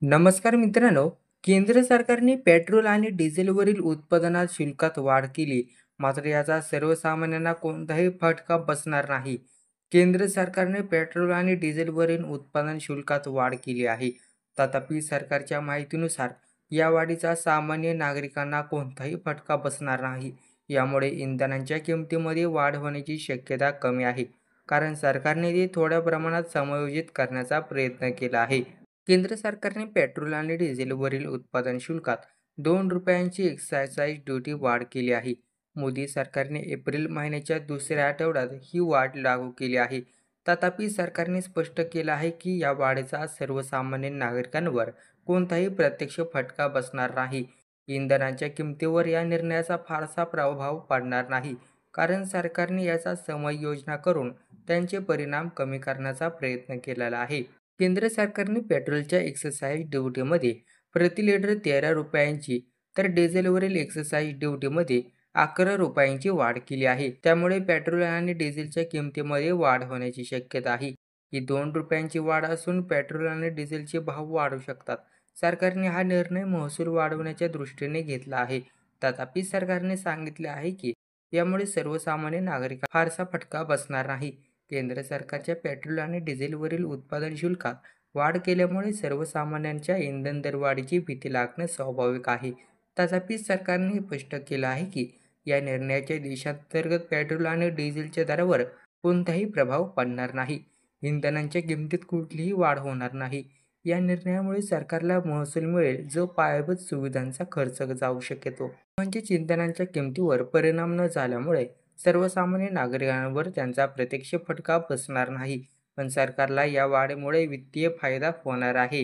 नमस्कार मित्रांनो. केंद्र सरकारने पेट्रोल आणि डिझेलवरील उत्पादनात शुल्कात वाढ केली, मात्र याचा सर्वसामान्यांना कोणताही फटका बसणार नाही. केंद्र सरकारने पेट्रोल आणि डिझेलवरील उत्पादन शुल्कात वाढ केली आहे. तथापि सरकारच्या माहितीनुसार या वाढीचा सामान्य नागरिकांना कोणताही फटका बसणार नाही. यामुळे इंधनांच्या किमतीमध्ये वाढ होण्याची शक्यता कमी आहे, कारण सरकारने ते थोड्या प्रमाणात समायोजित करण्याचा प्रयत्न केला आहे. केंद्र सरकारने पेट्रोल आणि डिझेलवरील उत्पादन शुल्कात ₹2 एक्साईज ड्युटी वाढ केली आहे. मोदी सरकारने एप्रिल महिन्याच्या दुसऱ्या आठवड्यात ही वाढ लागू केली आहे. तथापि सरकारने स्पष्ट केलं आहे की या वाढीचा सर्वसामान्य नागरिकांवर कोणताही प्रत्यक्ष फटका बसणार नाही. इंधनाच्या किमतीवर या निर्णयाचा फारसा प्रभाव पडणार नाही, कारण सरकारने याचा समायोजन करून त्यांचे परिणाम कमी करण्याचा प्रयत्न केलेला आहे. केंद्र सरकारने पेट्रोलच्या एक्साईज ड्युटीमध्ये प्रति लिटर ₹13 तर डिझेलवरील एक्साईज ड्युटीमध्ये ₹11 वाढ केली आहे. त्यामुळे पेट्रोल आणि डिझेलच्या किमतीमध्ये वाढ होण्याची शक्यता आहे. ही ₹2 वाढ असून पेट्रोल आणि डिझेलचे भाव वाढू शकतात. सरकारने हा निर्णय महसूल वाढवण्याच्या दृष्टीने घेतला आहे. तथापि सरकारने सांगितले आहे की यामुळे सर्वसामान्य नागरिकांना फारसा फटका बसणार नाही. केंद्र सरकारच्या पेट्रोल आणि डिझेलवरील उत्पादन शुल्कात वाढ केल्यामुळे सर्वसामान्यांच्या इंधन दरवाढीची भीती लागणं स्वाभाविक आहे. तथापि सरकारने स्पष्ट केलं आहे की या निर्णयाच्या देशांतर्गत पेट्रोल आणि डिझेलच्या दरावर कोणताही प्रभाव पडणार नाही. इंधनांच्या किमतीत कुठलीही वाढ होणार नाही. या निर्णयामुळे सरकारला महसूल मिळेल, जो पायाभूत सुविधांचा खर्च जाऊ शकेतो. म्हणजेच इंधनांच्या किमतीवर परिणाम न झाल्यामुळे सर्वसामान्य नागरिकांवर त्यांचा प्रत्यक्ष फटका बसणार नाही, पण सरकारला या वाढीमुळे वित्तीय फायदा होणार आहे.